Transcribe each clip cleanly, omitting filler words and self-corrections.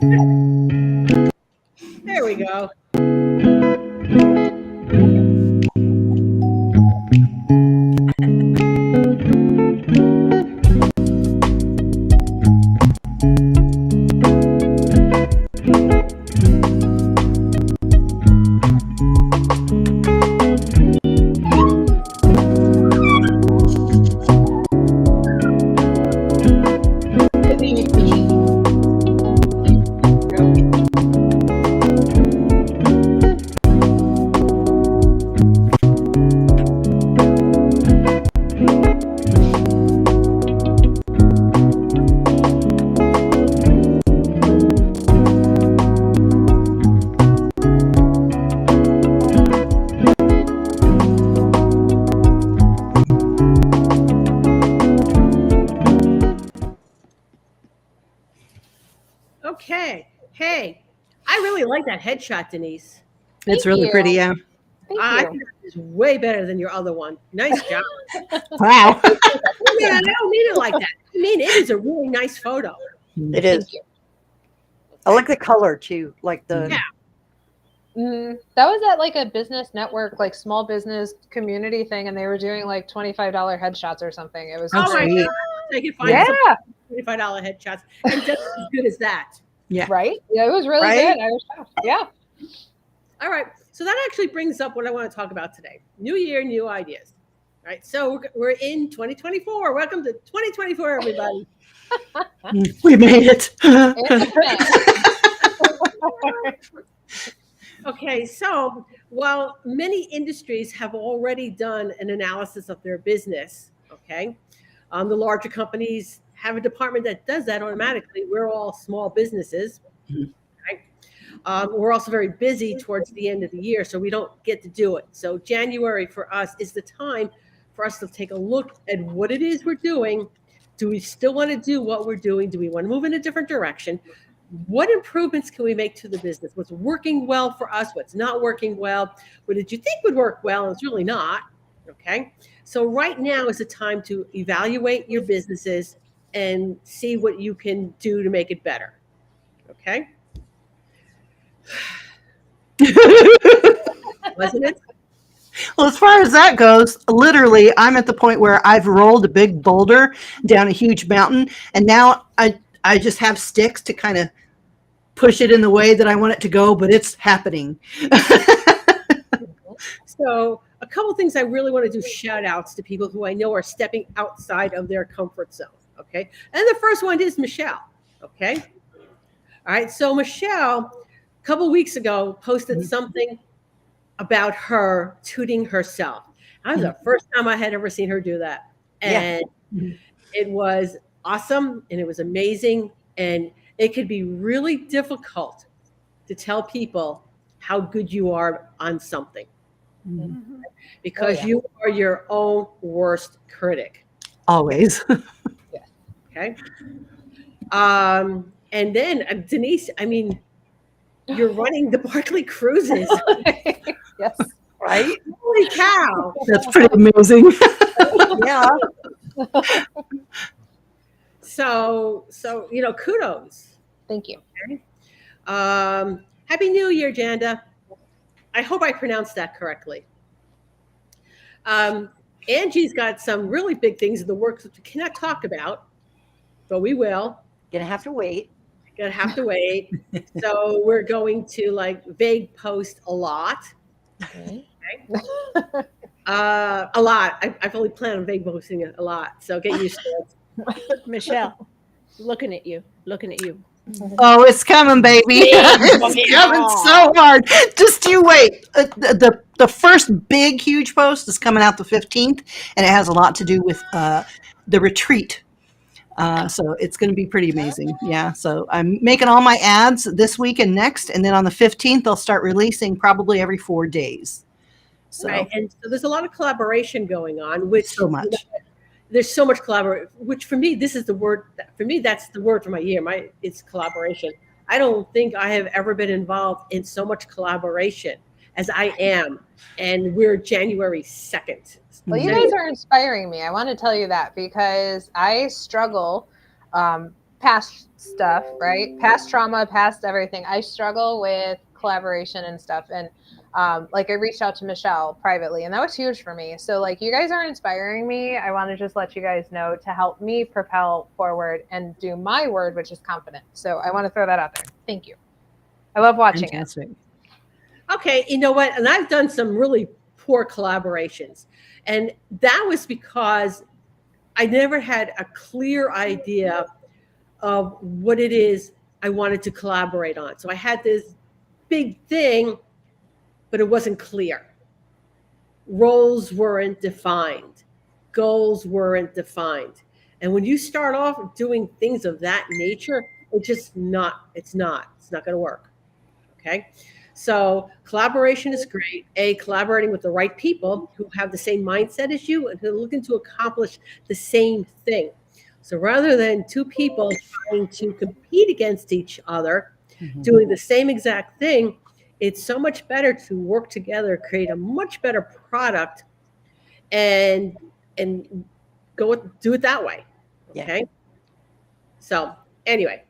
There we go. Okay. Hey, I really like that headshot, Denise. It's Thank really you. pretty, yeah. Thank I you. think that is way better than your other one. Nice job. Wow. Yeah, I don't mean it like that. I mean, it is a really nice photo. It is. Thank you. I like the color too. Like the Yeah. That was at like a business network, like small business community thing, and they were doing like $25 headshots or something. It was Oh, Oh my great. sweet. God. I can find Yeah, some $25 headshots. And just as good as that. Yeah. right. Yeah, it was really Right? good. I was shocked. Yeah. All right. So that actually brings up what I want to talk about today. New year, new ideas. All right. So we're in 2024. Welcome to 2024, everybody. We made it. Okay. So while many industries have already done an analysis of their business, okay, the larger companies have a department that does that automatically. We're all small businesses. Mhm. Right? We're also very busy towards the end of the year, so we don't get to do it. So January for us is the time for us to take a look at what it is we're doing. Do we still want to do what we're doing? Do we want to move in a different direction? What improvements can we make to the business? What's working well for us? What's not working well? What did you think would work well? And it's really not. Okay. So right now is the time to evaluate your businesses and see what you can do to make it better. Okay. Wasn't it? Well, as far as that goes, literally, I'm at the point where I've rolled a big boulder down a huge mountain, and now I just have sticks to kind of push it in the way that I want it to go, but it's happening. So a couple things I really want to do shout outs to people who I know are stepping outside of their comfort zone. Okay. And the first one is Michelle. Okay. All right. So Michelle, a couple weeks ago, posted something about her tooting herself. That was the first time I had ever seen her do that. And it was awesome and it was amazing. And it could be really difficult to tell people how good you are on something because Oh, yeah. you are your own worst critic. Always. Okay. And then Denise, I mean, you're running the Barclay Cruises. Yes. right. Holy cow. That's pretty amazing. Yeah. So kudos. Thank you. Happy New Year, Janda. I hope I pronounced that correctly. Angie's got some really big things in the works that we cannot talk about, but we will. Gonna have to wait. Gonna have to wait. So we're going to like vague post a lot. Okay. A lot. I've only planned on vague posting it a lot. So get used to it. Michelle, looking at you. Oh, it's coming, baby. It's coming so hard. Just you wait. The first big, huge post is coming out the 15th, and it has a lot to do with the retreat. So it's going to be pretty amazing. Yeah. So I'm making all my ads this week and next, and then on the 15th, they'll start releasing probably every 4 days. So, Right. And so there's a lot of collaboration going on, which so much. There's so much collaboration, which for me, this is the word. For me, that's the word for my year. It's collaboration. I don't think I have ever been involved in so much collaboration as I am. And we're January 2nd. Well, you guys are inspiring me. I want to tell you that because I struggle past stuff, right? Past trauma, past everything. I struggle with collaboration and stuff. And like I reached out to Michelle privately, and that was huge for me. So like you guys are inspiring me. I want to just let you guys know to help me propel forward and do my word, which is confident. So I want to throw that out there. Thank you. I love watching it. Fantastic. Okay, you know what? And I've done some really poor collaborations. And that was because I never had a clear idea of what it is I wanted to collaborate on. So I had this big thing, but it wasn't clear. Roles weren't defined, goals weren't defined. And when you start off doing things of that nature, it's not going to work. Okay. So collaboration is great. Collaborating with the right people who have the same mindset as you and who are looking to accomplish the same thing. So rather than two people trying to compete against each other, doing the same exact thing, it's so much better to work together, create a much better product, and do it that way. Yeah. Okay. So anyway,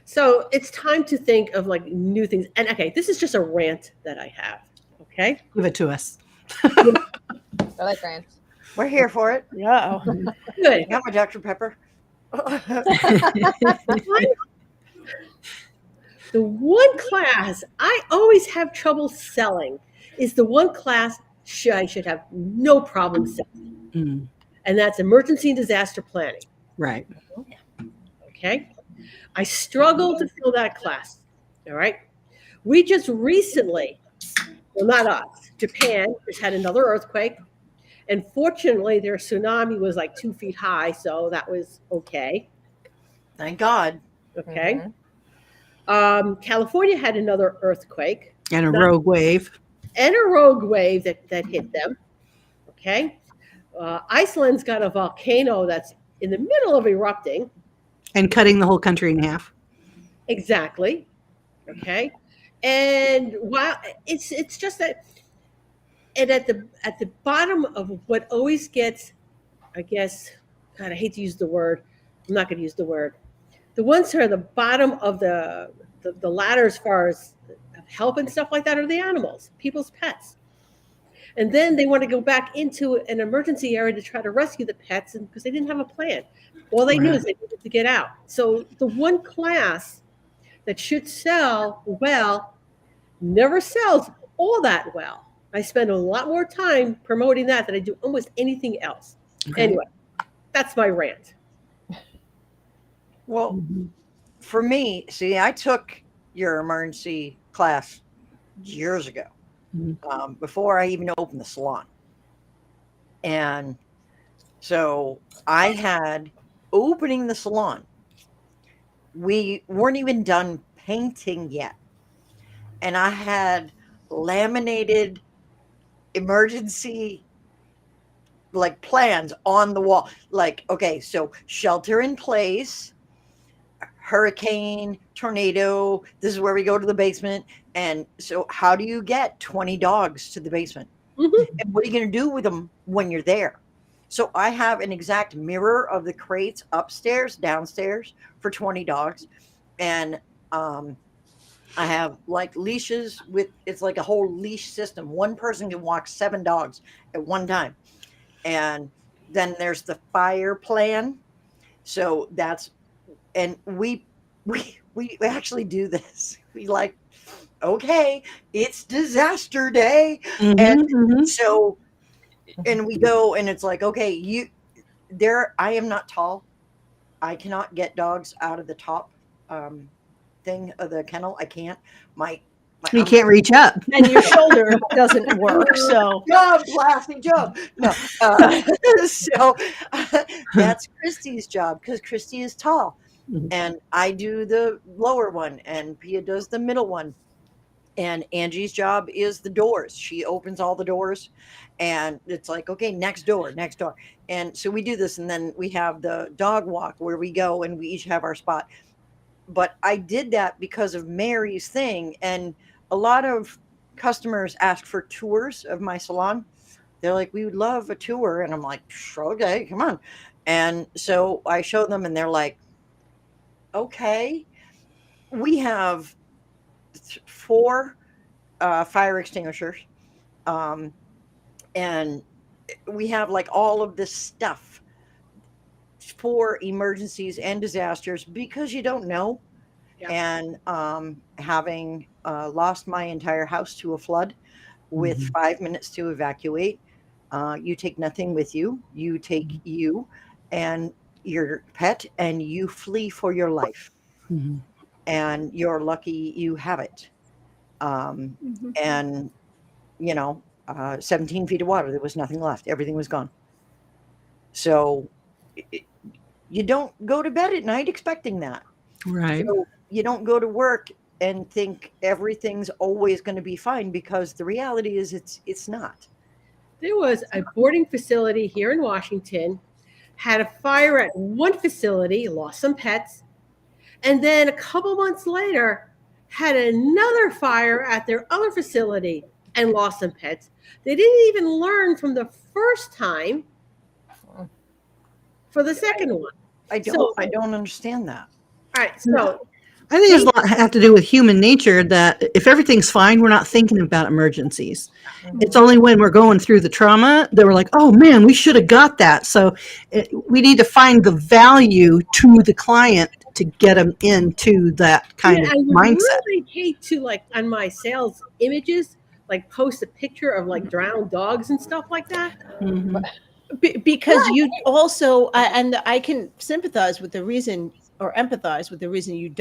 so it's time to think of like new things. And okay, this is just a rant that I have. Okay. Give it to us. I like grants. We're here for it. Uh-oh. Good. Got my Dr. Pepper. The one class I always have trouble selling is the one class I should have no problem selling. Mm, And that's emergency and disaster planning. right. Okay. I struggle to fill that class. All right. We just recently, well, not us, Japan just had another earthquake. And fortunately, their tsunami was like 2 feet high. So that was okay. Thank God. Okay. Mhm. California had another earthquake And a rogue wave. and a rogue wave that hit them. Okay. Iceland's got a volcano that's in the middle of erupting. And cutting the whole country in half. Exactly. Okay. And while it's just that, and at the bottom of what always gets, I guess, God, I hate to use the word. I'm not going to use the word. The ones who are the bottom of the ladder as far as help and stuff like that are the animals, people's pets. And then they want to go back into an emergency area to try to rescue the pets, and because they didn't have a plan. All they knew is they needed to get out. So the one class that should sell well never sells all that well. I spend a lot more time promoting that than I do almost anything else. Okay. Anyway, that's my rant. Well, Mhm. for me, see, I took your emergency class years ago, before I even opened the salon. And so I had opening the salon. We weren't even done painting yet. And I had laminated emergency like plans on the wall. Like, okay, so shelter in place, hurricane, tornado, this is where we go to the basement. And so how do you get 20 dogs to the basement? Mhm. And what are you going to do with them when you're there? So I have an exact mirror of the crates upstairs, downstairs for 20 dogs. And I have like leashes with, it's like a whole leash system. One person can walk 7 dogs at one time. And then there's the fire plan. So that's, and we actually do this. We like, okay, it's disaster day. Mhm, And mhm. so, and we go and it's like, okay, I am not tall. I cannot get dogs out of the top thing of the kennel. I can't. My You can't reach up. And your shoulder doesn't work. So jump, Lassie, jump. No. So that's Christy's job because Christy is tall. Mhm. And I do the lower one and Pia does the middle one. And Angie's job is the doors. She opens all the doors and it's like, okay, next door, next door. And so we do this and then we have the dog walk where we go and we each have our spot. But I did that because of Mary's thing. And a lot of customers ask for tours of my salon. They're like, we would love a tour. And I'm like, okay, come on. And so I show them and they're like, okay, we have 4 fire extinguishers, and we have like all of this stuff for emergencies and disasters because you don't know. Yeah. And having lost my entire house to a flood with Mhm. 5 minutes to evacuate, you take nothing with you. You take you and your pet, and you flee for your life. Mhm. And you're lucky you have it. Mhm. And 17 feet of water, there was nothing left. Everything was gone. So you don't go to bed at night expecting that. Right. So you don't go to work and think everything's always going to be fine, because the reality is it's not. There was a boarding facility here in Washington, had a fire at one facility, lost some pets, and then a couple months later had another fire at their other facility and lost some pets. They didn't even learn from the first time for the second one. I So, don't I don't understand that. all right, so I think it's a lot have to do with human nature that if everything's fine, we're not thinking about emergencies. It's only when we're going through the trauma that we're like, oh man, we should have got that. So we need to find the value to the client to get them into that kind yeah, of I would mindset. really hate to, like, on my sales images, like post a picture of like drowned dogs and stuff like that. Mhm. Because you also, and I can sympathize with the reason or empathize with the reason you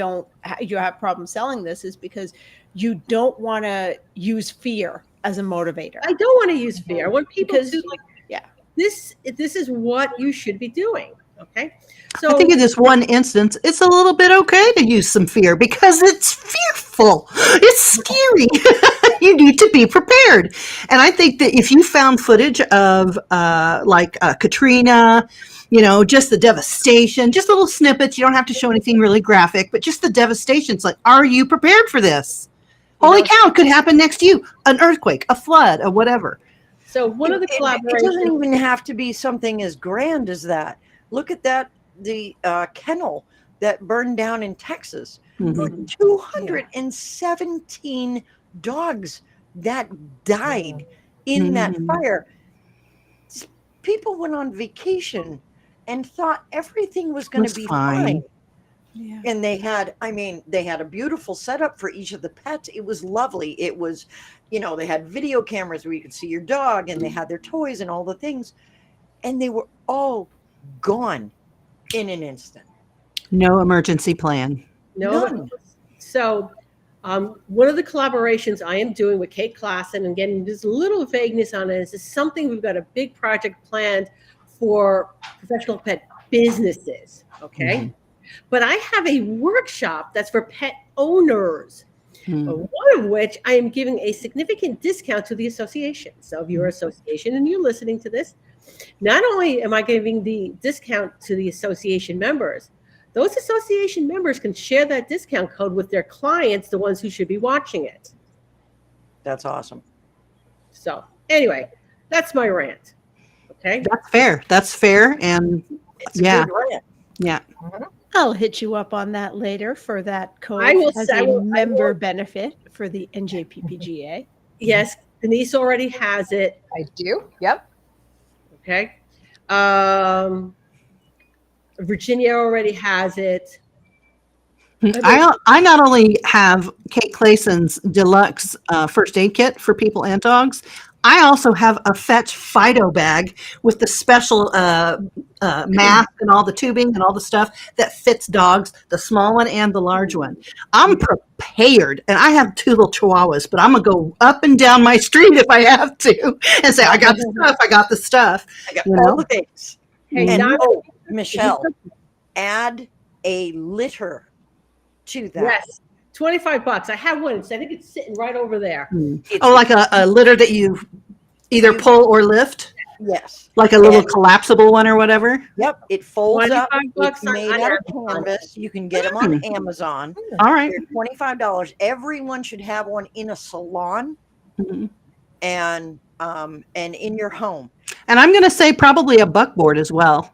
have problems selling this is because you don't want to use fear as a motivator. I don't want to use fear. I want people Because to, like, yeah. this is what you should be doing. Okay. I So think in this one instance, it's a little bit okay to use some fear because it's fearful. It's scary. You need to be prepared. And I think that if you found footage of Katrina, just the devastation, just little snippets, you don't have to show anything really graphic, but just the devastation. It's like, are you prepared for this? Holy cow, it could happen next to you. An earthquake, a flood, or whatever. so one of the It doesn't collaborations. even have to be something as grand as that. Look at that, the kennel that burned down in Texas. Mhm. 217 dogs that died in that Mhm. fire. People went on vacation and thought everything was going to Was be fine. fine. Yeah. And they had a beautiful setup for each of the pets. It was lovely. It was, they had video cameras where you could see your dog, and they had their toys and all the things. And they were all gone in an instant. No emergency plan. No. None. So one of the collaborations I am doing with Kate Klassen, and again, there's a little vagueness on it, is something we've got a big project planned for professional pet businesses. Okay. But I have a workshop that's for pet owners, one of which I am giving a significant discount to the association. So if you're an association and you're listening to this, not only am I giving the discount to the association members, those association members can share that discount code with their clients, the ones who should be watching it. That's awesome. So anyway, that's my rant. Okay. That's fair. That's fair. And It's yeah. a good rant. Yeah. I'll hit you up on that later for that code I will as say- I a will- member benefit for the NJPPGA. Yes, Denise already has it. I do. Yep. Okay. Virginia already has it. I not only have Kate Clayson's deluxe first aid kit for people and dogs, I also have a Fetch Fido bag with the special mask and all the tubing and all the stuff that fits dogs, the small one and the large one. I'm prepared, and I have 2 little chihuahuas, but I'm going to go up and down my street if I have to and say, I got the stuff, I got the stuff. I got You all know? the things. Hey, And Donna, Michelle, add a litter to that. yes, $25. I have one. So I think it's sitting right over there. It's- Oh, like a litter that you either pull or lift? Yes. Like a little And- collapsible one or whatever? Yep. It folds up. $25 It's on made out of Amazon. canvas. You can get them on Amazon. All right. They're $25. Everyone should have one in a salon Mhm. and in your home. And I'm going to say probably a buckboard as well.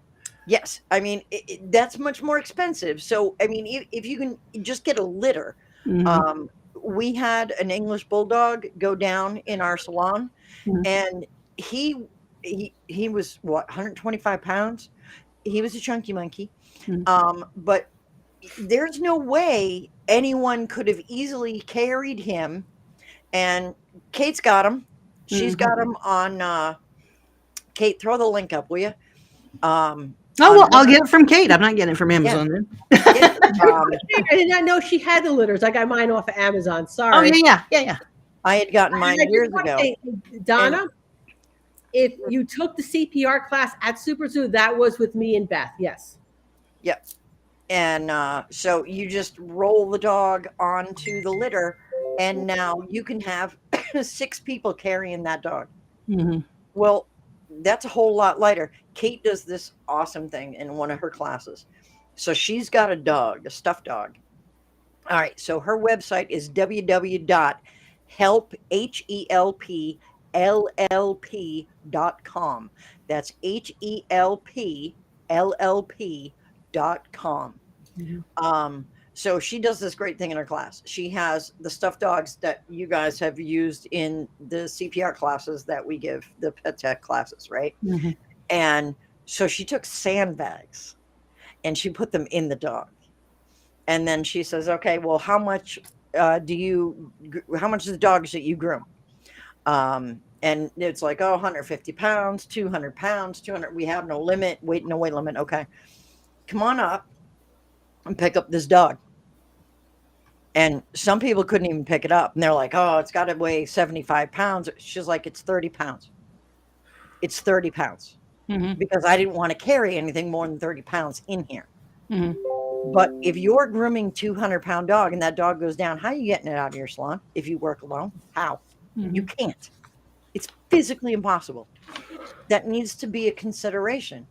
Yes, I mean that's much more expensive. So I mean, if you can just get a litter, Mhm. we had an English bulldog go down in our salon, Mhm. and he he was what 125 pounds. He was a chunky monkey, Mhm. but there's no way anyone could have easily carried him. And Kate's got him. She's got Mhm. him on. Kate, throw the link up, will you? Oh, On well, I'll her, get it from Kate. I'm not getting it from yeah, Amazon then. yeah. I did not know she had the litters. I got mine off of Amazon. Oh, Sorry. yeah. I had gotten And mine I just years want to ago, say, Donna, if you took the CPR class at Super Zoo, that was with me and Beth. Yes. yep. And so you just roll the dog onto the litter, and now you can have 6 people carrying that dog. Mhm. Well, that's a whole lot lighter. Kate does this awesome thing in one of her classes. So she's got a dog, a stuffed dog. All right. So her website is www.help.com. That's HELPLLP.com. Mhm. So she does this great thing in her class. She has the stuffed dogs that you guys have used in the CPR classes that we give, the pet tech classes, right? Mhm. And so she took sandbags and she put them in the dog. And then she says, okay, well, how much how much is the dogs that you groom? And it's like, oh, 150 pounds, 200 pounds, 200. We have no limit. Wait, no weight limit. Okay. Come on up and pick up this dog. And some people couldn't even pick it up. And they're like, oh, it's got to weigh 75 pounds. She's like, it's 30 pounds. It's 30 pounds Mhm. because I didn't want to carry anything more than 30 pounds in here. Mhm. But if you're grooming 200-pound dog and that dog goes down, how are you getting it out of your salon if you work alone? How? You Mhm. can't. It's physically impossible. That needs to be a consideration.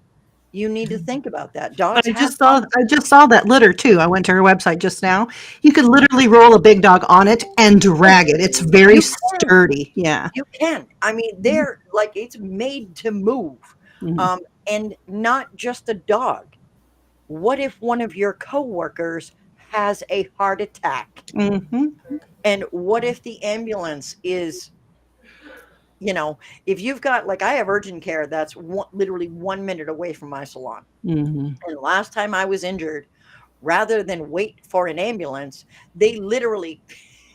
You need to think about that. Dogs have pumps. I just saw that litter too. I went to her website just now. You could literally roll a big dog on it and drag it. It's very You can. sturdy. Yeah. You can. I mean, they're like it's made to move. Mhm. And not just a dog. What if one of your coworkers has a heart attack? Mhm. And what if the ambulance is, if you've got, like, I have urgent care that's literally 1 minute away from my salon. Mhm. And last time I was injured, rather than wait for an ambulance, they literally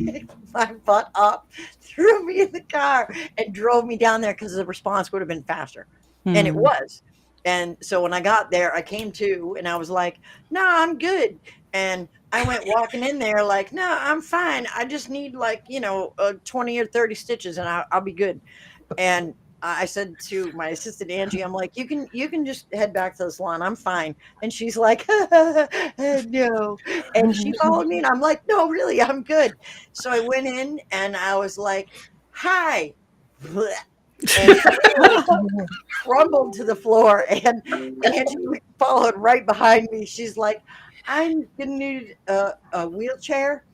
picked my butt up, threw me in the car, and drove me down there because the response would have been faster. And it Mhm. was. And so when I got there, I came to and I was like, no, I'm good. And I went walking in there like, no, I'm fine. I just need like, 20 or 30 stitches and I'll be good. And I said to my assistant Angie, I'm like, you can just head back to the salon. I'm fine. And she's like, no. And she followed me, and I'm like, no, really, I'm good. So I went in, and I was like, hi, and crumbled to the floor. And Angie followed right behind me. She's like, I'm gonna need a wheelchair.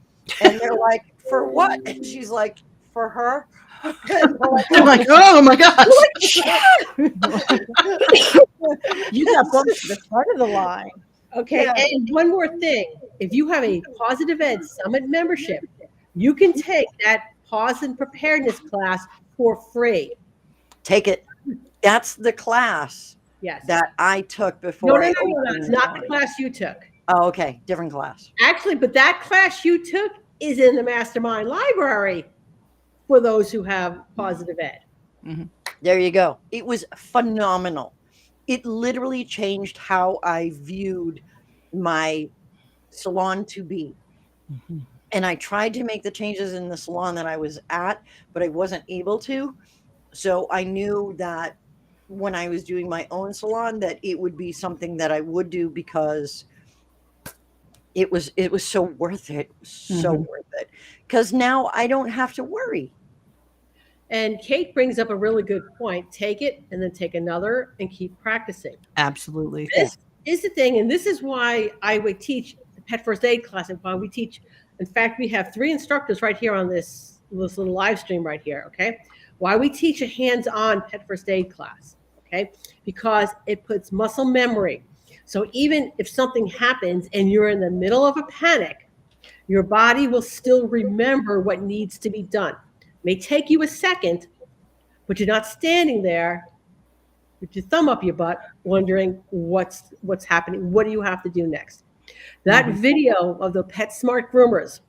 And they're like, for what? And she's like, for her. And they're like, I'm like, oh my gosh. You got bumped to the front of the line. Okay. Yeah. And one more thing. If you have a Positive Ed Summit membership, you can take that pause and preparedness class for free. Take it. That's the class Yes. that I took No, before no, I no, no, opened it's the not salon. the class you took. Oh, okay. Different class. Actually, but that class you took is in the mastermind library for those who have Positive Ed. There you go. It was phenomenal. It literally changed how I viewed my salon to be. Mhm. And I tried to make the changes in the salon that I was at, but I wasn't able to. So I knew that when I was doing my own salon that it would be something that I would do because it was so worth it. So Mhm. worth it. Because now I don't have to worry. And Kate brings up a really good point. Take it and then take another and keep practicing. Absolutely. This is the thing, and this is why I would teach the pet first aid class, and why we teach. In fact, we have 3 instructors right here on this little live stream right here. Okay, why we teach a hands-on pet first aid class. Okay, because it puts muscle memory. So even if something happens and you're in the middle of a panic, your body will still remember what needs to be done. It may take you a second, but you're not standing there with your thumb up your butt wondering what's happening. What do you have to do next? That video of the PetSmart groomers,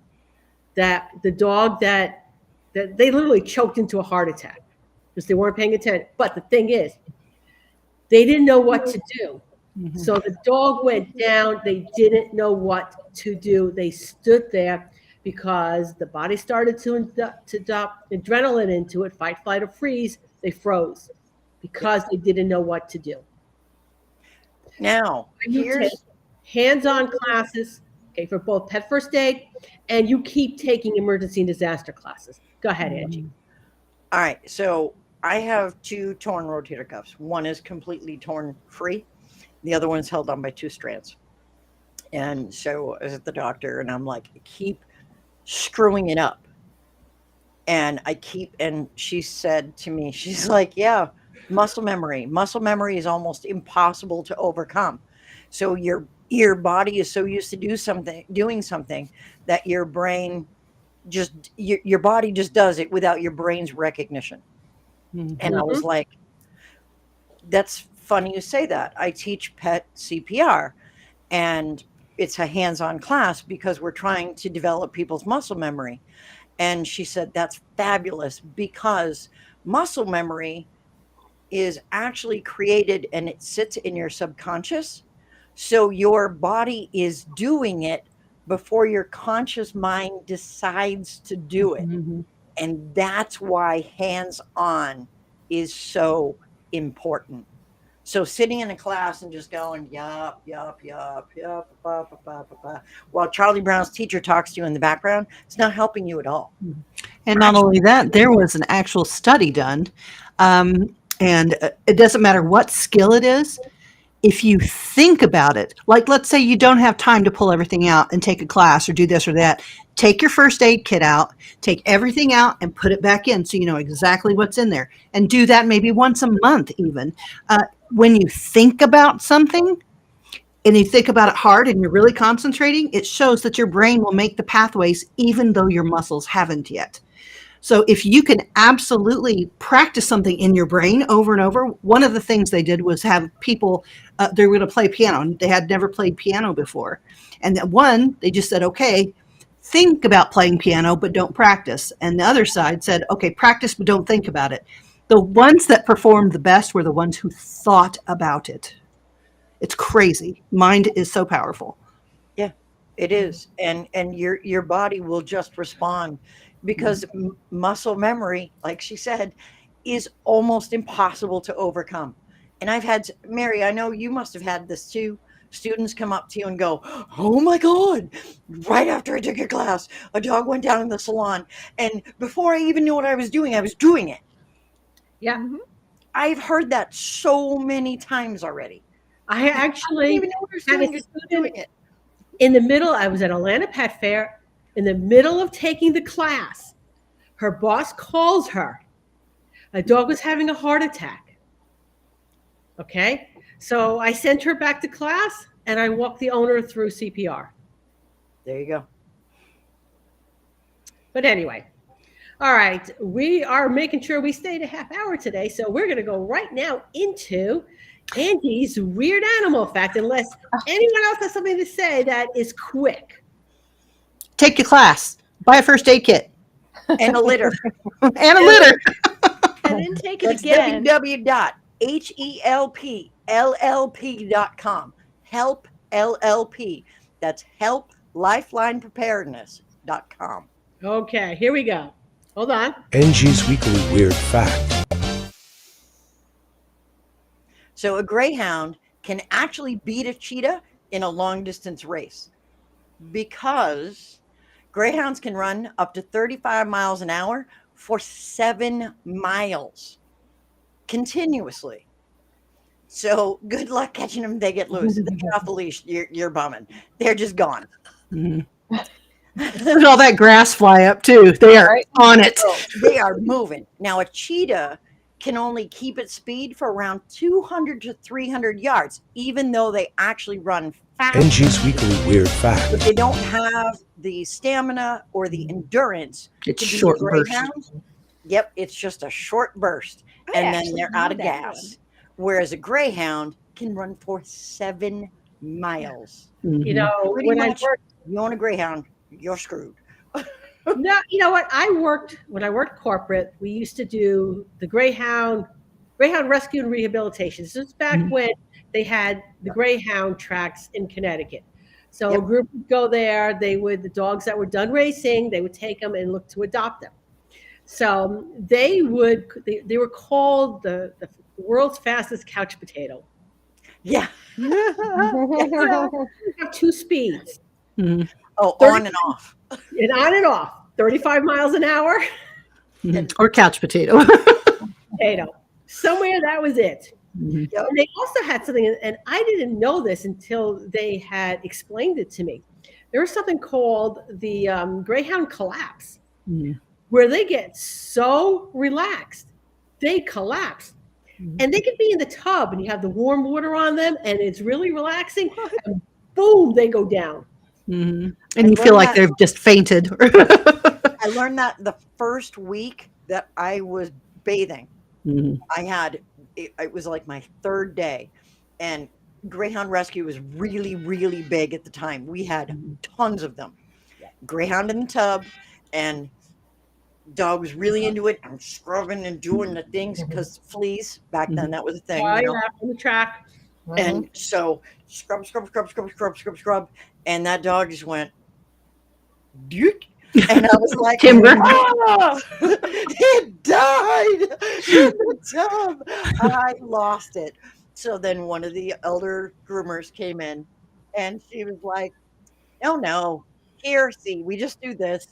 that the dog that they literally choked into a heart attack because they weren't paying attention. But the thing is, they didn't know what to do. So the dog went down. They didn't know what to do. They stood there because the body started to dump adrenaline into it, fight, flight, or freeze. They froze because they didn't know what to do. Now, You take hands-on classes, okay, for both pet first aid, and you keep taking emergency and disaster classes. Go ahead, Angie. All right, so I have 2 torn rotator cuffs. One is completely torn free. The other one's held on by 2 strands. And so I was at the doctor and I'm like, keep screwing it up. And she said to me, she's like, yeah, muscle memory. Muscle memory is almost impossible to overcome. So your body is so used to doing something that your brain your body just does it without your brain's recognition. And I was like, that's funny you say that. I teach pet CPR, and it's a hands-on class because we're trying to develop people's muscle memory. And she said, that's fabulous because muscle memory is actually created and it sits in your subconscious. So your body is doing it before your conscious mind decides to do it. And that's why hands-on is so important. So sitting in a class and just going, yup, while Charlie Brown's teacher talks to you in the background, it's not helping you at all. And not only that, there was an actual study done. And it doesn't matter what skill it is. If you think about it, like let's say you don't have time to pull everything out and take a class or do this or that, take your first aid kit out, take everything out and put it back in so you know exactly what's in there. And do that maybe once a month even. When you think about something and you think about it hard and you're really concentrating, it shows that your brain will make the pathways even though your muscles haven't yet. So if you can absolutely practice something in your brain over and over, one of the things they did was have people, they were going to play piano. They had never played piano before. And they just said, okay, think about playing piano, but don't practice. And the other side said, okay, practice, but don't think about it. The ones that performed the best were the ones who thought about it. It's crazy. Mind is so powerful. Yeah, it is. And your body will just respond because muscle memory, like she said, is almost impossible to overcome. And I've had, Mary, I know you must have had this too. Students come up to you and go, oh my God, right after I took your class, a dog went down in the salon. And before I even knew what I was doing it. Yeah. I've heard that so many times already. I actually even know what I was had doing, a just student doing it. in the middle. I was at Atlanta Pet Fair. In the middle of taking the class, her boss calls her. A dog was having a heart attack. Okay. So I sent her back to class and I walked the owner through CPR. There you go. But anyway, all right. We are making sure we stayed a half hour today. So we're going to go right now into Angie's weird animal fact, unless anyone else has something to say that is quick. Take your class. Buy a first aid kit. And a litter. And a litter. And then take it That's again. www.hellp.com. Help LLP. That's helplifelinepreparedness.com. Okay, here we go. Hold on. Angie's Weekly Weird Fact. So a greyhound can actually beat a cheetah in a long distance race because greyhounds can run up to 35 miles an hour for 7 miles continuously. So good luck catching them. They get loose. They get off the leash. You're bumming. They're just gone. Mm-hmm. Look at all that grass fly up too. They are on it. So they are moving. Now a cheetah can only keep its speed for around 200 to 300 yards, even though they actually run fast. Angie's Weekly Weird But Fact. they don't have the stamina or the endurance It's to be short a bursts. greyhound. Yep, it's just a short burst, I and then actually they're know out of that gas. Whereas a greyhound can run for 7 miles. You Mhm. know, Pretty when I much, worked, you own a greyhound, you're screwed. no, you know what? When I worked corporate, we used to do the Greyhound Rescue and Rehabilitation. This was back Mhm. when they had the Greyhound tracks in Connecticut. So a Yep. group would go there. The dogs that were done racing, they would take them and look to adopt them. So they were called the world's fastest couch potato. Yeah. Well, we have two speeds, Mhm. Oh, 30 on and off. and on and off, 35 miles an hour, Mhm. Or couch potato. potato. Somewhere that was it. Mhm. Yep. And they also had something, and I didn't know this until they had explained it to me. There was something called the Greyhound collapse, Mhm. where they get so relaxed, they collapse. And they could be in the tub and you have the warm water on them and it's really relaxing. And boom, they go down. Mhm. I And you feel learned like that- they've just fainted. I learned that the first week that I was bathing. Mhm. It was like my third day, and Greyhound Rescue was really, really big at the time. We had tons of them. Greyhound in the tub, and dog was really into it. I'm scrubbing and doing the things because fleas back then, that was a thing, Oh, you know. yeah, on the track. And so scrub, scrub, scrub, scrub, scrub, scrub, scrub, and that dog just went, Duke. And I was like, Timber. "Ah, it died in the tub." I lost it. So then one of the elder groomers came in and she was like, "Oh no, here, see, we just do this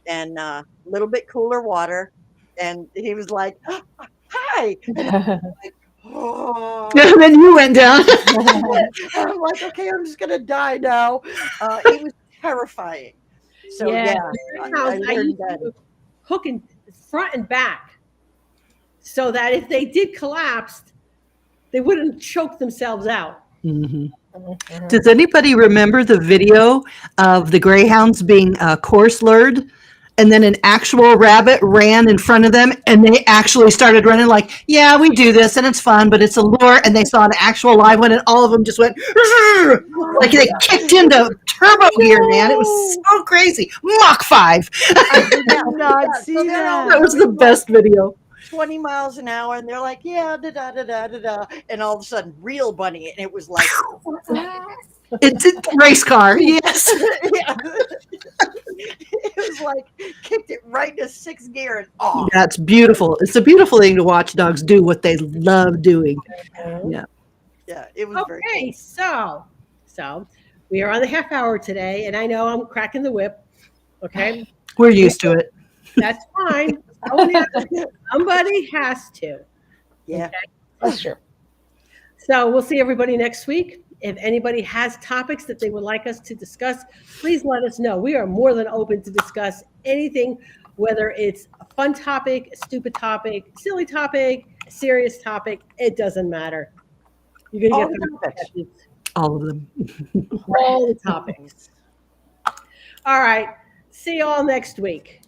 and a little bit cooler water." And he was like, "Hi." And I was like, "Oh." And then you went down. I'm like, "Okay, I'm just gonna die now." It was terrifying. So Yeah, yeah, the I Greyhounds, I learned used that. to hook in front and back so that if they did collapse, they wouldn't choke themselves out. Mhm. Does anybody remember the video of the greyhounds being course lured? And then an actual rabbit ran in front of them and they actually started running like, yeah, we do this and it's fun, but it's a lure. And they saw an actual live one and all of them just went, "Rrr!" Like they kicked into turbo gear, man. It was so crazy. Mach 5. I did Yeah, not yeah, see so they're all that. That was the best video. 20 miles an hour, and they're like, yeah, da da da da da da, and all of a sudden, real bunny, and it was like, It's a race car. Yes. yeah. It was like kicked it right into sixth gear and off. That's beautiful. It's a beautiful thing to watch dogs do what they love doing. Yeah. Yeah, it was very Okay, cool. so we are on the half hour today, and I know I'm cracking the whip. Okay, We're used to it. that's fine. Somebody has to. Yeah. That's true. So we'll see everybody next week. If anybody has topics that they would like us to discuss, please let us know. We are more than open to discuss anything, whether it's a fun topic, a stupid topic, silly topic, a serious topic. It doesn't matter. You're All going to the topics. get All of them. all the topics. All right. See you all next week.